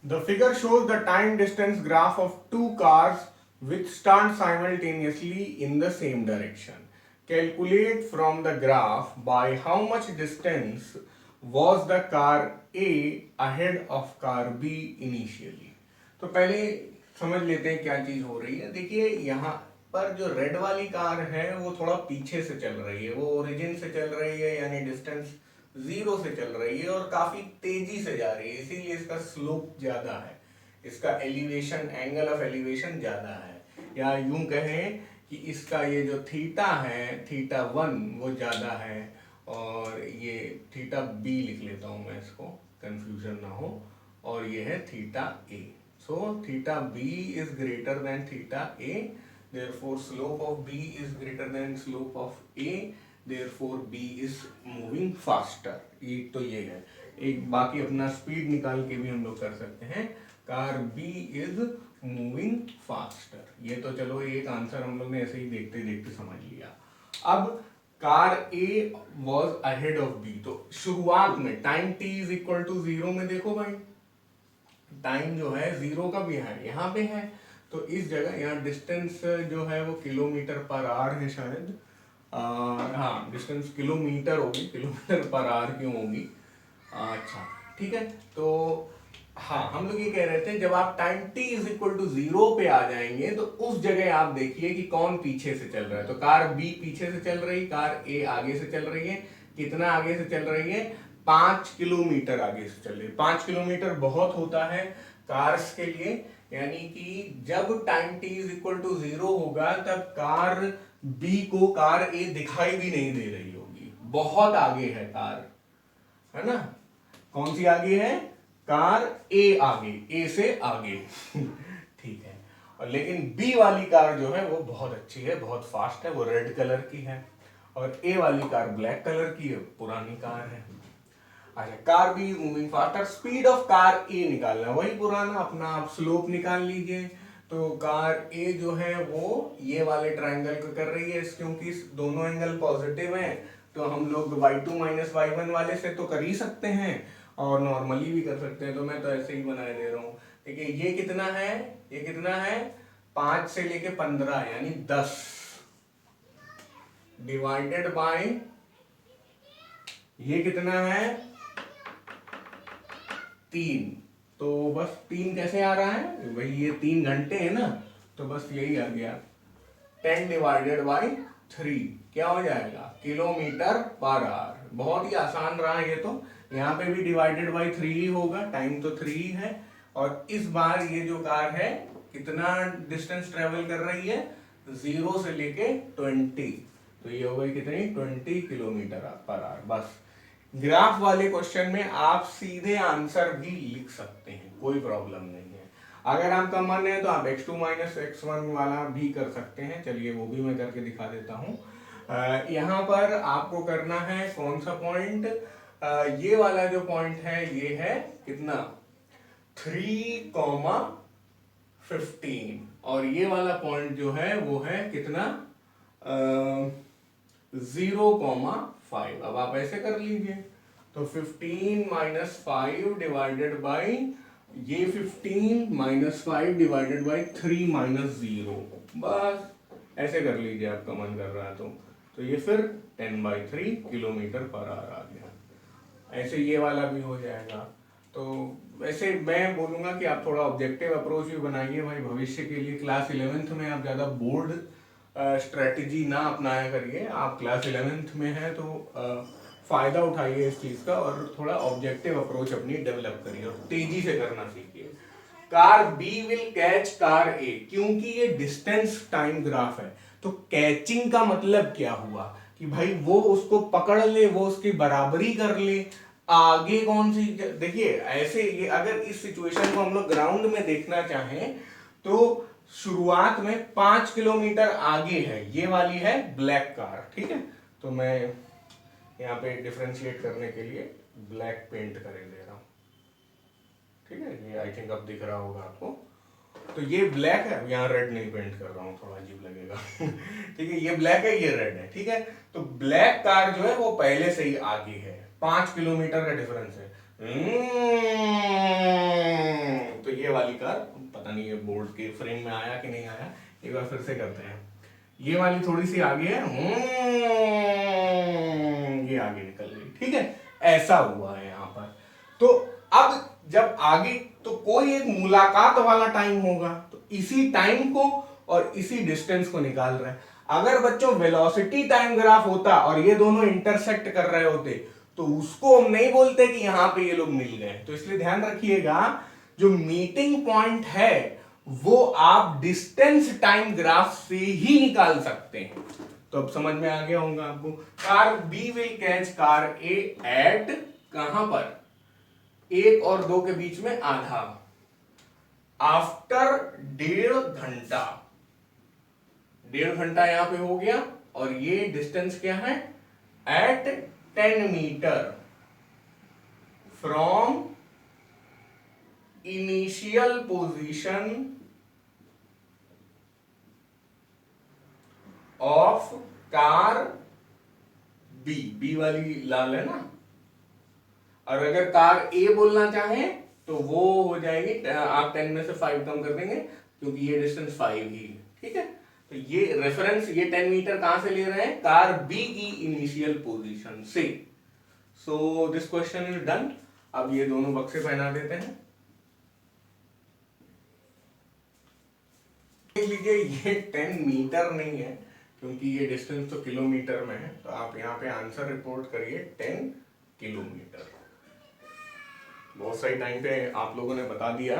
The figure shows the time distance graph of two cars which start simultaneously in the same direction. Calculate from the graph by how much distance was the car A ahead of car B initially. तो पहले समझ लेते हैं क्या चीज हो रही है। देखिए यहाँ पर जो रेड वाली कार है वो थोड़ा पीछे से चल रही है, वो ओरिजिन से चल रही है, यानी डिस्टेंस 0 से चल रही है और काफी तेजी से जा रही है, इसीलिए इसका स्लोप ज्यादा है, इसका एलिवेशन, एंगल ऑफ एलिवेशन ज्यादा है। या यूं कहें कि इसका ये जो थीटा है, थीटा 1 वो ज्यादा है, और ये थीटा बी लिख लेता हूं मैं इसको, कंफ्यूजन ना हो, और ये है theta A. So theta B is greater than theta A, therefore slope of b is greater than slope of a, therefore b is moving faster। एक तो ये है। एक बाकी अपना स्पीड निकाल के भी हम लोग कर सकते हैं, car b is moving faster. ये तो चलो एक आंसर हम लोग ने ऐसे ही देखते देखते समझ लिया। अब car A was ahead of B, तो शुरुआत में time t is equal to 0 में देखो भाई, टाइम जो है 0 का भी है, यहाँ पे है, तो इस जगह यहाँ डिस्टेंस जो है वो किलोमीटर पर आवर है शायद, हाँ डिस्टेंस किलोमीटर होगी, किलोमीटर पर आवर क्यों होगी, अच्छा ठीक है। तो हाँ हम लोग ये कह रहे थे, जब आप time t is equal to 0 पे आ जाएंगे तो उस जगह आप देखिए कि कौन पीछे से चल रहा है। तो कार B पीछे से चल रही, कार A आगे से चल रही है। कितना आगे से चल रही है? 5 किलोमीटर आगे से चल रही है। 5 किलोमीटर बहुत होता है कार्स के लिए, यानी कि जब time t is equal to 0 होगा तब कार B को कार A दिखाई भी नहीं दे रही होगी, बहुत आगे है कार, है ना। कौन सी आगे है? कार A आगे, A से आगे ठीक है। और लेकिन B वाली कार जो है वो बहुत अच्छी है, बहुत फास्ट है, वो रेड कलर की है, और A वाली कार ब्लैक कलर की है, पुरानी कार है। अच्छा, car B moving faster, speed of car A निकालना, वही पुराना अपना, आप स्लोप निकाल लीजिए। तो कार A जो है वो ये वाले ट्रायंगल को कर रही है, क्योंकि दोनों एंगल पॉजिटिव हैं तो हम लोग y2 माइनस y1 वाले से तो कर ही सकते हैं और नॉर्मली भी कर सकते हैं, तो मैं तो ऐसे ही बनाए दे रहा हूं। देखिए ये कितना है, ये कितना है, 5 से लेके 15 यानी 10 डिवाइडेड बाय ये कितना है 3। तो बस 3 कैसे आ रहा है, वही ये 3 घंटे है ना, तो बस यही आ गया, 10 डिवाइडेड बाई 3 क्या हो जाएगा, किलोमीटर पर आवर। बहुत ही आसान रहा ये तो, यहाँ पे भी डिवाइडेड बाई 3 ही होगा, टाइम तो 3 ही है। और इस बार ये जो कार है कितना डिस्टेंस ट्रेवल कर रही है, 0 से लेके 20, तो ये हो गई कितनी, 20 किलोमीटर पर आवर। बस ग्राफ वाले क्वेश्चन में आप सीधे आंसर भी लिख सकते हैं, कोई प्रॉब्लम नहीं है। अगर आपका मन है तो आप x2 माइनस x1 वाला भी कर सकते हैं, चलिए वो भी मैं करके दिखा देता हूँ। यहाँ पर आपको करना है कौन सा पॉइंट, ये वाला जो पॉइंट है ये है कितना, 3,15, और ये वाला पॉइंट जो है वो है कितना, 0,5। अब आप ऐसे कर लीजिए, तो 15 माइनस 5 डिवाइडेड बाई ये 15 माइनस 5 डिवाइडेड बाई 3 माइनस 0, बस ऐसे कर लीजिए, आपका मन कर रहा है तो ये फिर 10/3 किलोमीटर पर आवर आ गया। ऐसे ये वाला भी हो जाएगा। तो वैसे मैं बोलूँगा कि आप थोड़ा ऑब्जेक्टिव अप्रोच भी बनाइए भाई, भविष्य के लिए क्लास 11th में आप ज़्यादा बोर्ड स्ट्रेटजी ना अपनाया करिए। आप क्लास 11th में हैं तो फ़ायदा उठाइए इस चीज़ का, और थोड़ा ऑब्जेक्टिव अप्रोच अपनी डेवलप करिए और तेज़ी से करना सीखिए। Car B will catch car A, क्योंकि ये डिस्टेंस टाइम ग्राफ है, तो कैचिंग का मतलब क्या हुआ कि भाई वो उसको पकड़ ले, वो उसकी बराबरी कर ले। आगे कौन सी, देखिए ऐसे, ये अगर इस सिचुएशन को हम लोग ग्राउंड में देखना चाहें तो शुरुआत में 5 किलोमीटर आगे है, ये वाली है ब्लैक कार, ठीक है। तो मैं यहाँ पे डिफरेंशिएट करने के लिए ब्लैक पेंट कर दे रहा हूँ, ठीक है। ये आई थिंक अब दिख रहा होगा आपको, तो ये ब्लैक है, यहाँ रेड नहीं पेंट कर रहा हूँ, थोड़ा अजीब लगेगा ठीक है, ये ब्लैक है, ये रेड है, ठीक है। तो ब्लैक कार जो है वो पहले से ही आगे है, 5 किलोमीटर का डिफरेंस है। वाली कार, पता नहीं ये बोर्ड के फ्रेम में आया कि नहीं आया, एक बार फिर से करते हैं। ये वाली थोड़ी सी आगे है, ये आगे निकल गई, ठीक है, ऐसा हुआ है यहाँ पर। तो अब जब आगे तो कोई एक मुलाकात वाला टाइम होगा, तो इसी टाइम को और इसी डिस्टेंस को निकाल रहे हैं। अगर बच्चों वेलोसिटी टाइम ग्राफ होता और ये दोनों इंटरसेक्ट कर रहे होते तो उसको हम नहीं बोलते कि यहां पे ये लोग मिल गए। तो इसलिए ध्यान रखिएगा, जो मीटिंग पॉइंट है वो आप डिस्टेंस टाइम ग्राफ से ही निकाल सकते हैं। तो अब समझ में आ गया होगा आपको। Car B will catch car A at कहां पर, 1 और 2 के बीच में आधा, आफ्टर 1.5 घंटा। 1.5 घंटा यहां पे हो गया, और ये डिस्टेंस क्या है, at 10 metre from initial position of car B, B वाली लाल है ना, और अगर कार ए बोलना चाहे तो वो हो जाएगी, आप 10 में से 5 कम कर देंगे क्योंकि ये डिस्टेंस 5 ही है, ठीक है। तो ये रेफरेंस, ये 10 मीटर कहां से ले रहे हैं, कार बी की इनिशियल पोजीशन से। So this question is done. अब ये दोनों बक्से पहना देते हैं। देख लीजिए, ये 10 मीटर नहीं है क्योंकि ये डिस्टेंस तो किलोमीटर में है, तो आप यहाँ पे आंसर रिपोर्ट करिए 10 किलोमीटर। बहुत सही टाइम पे आप लोगों ने बता दिया।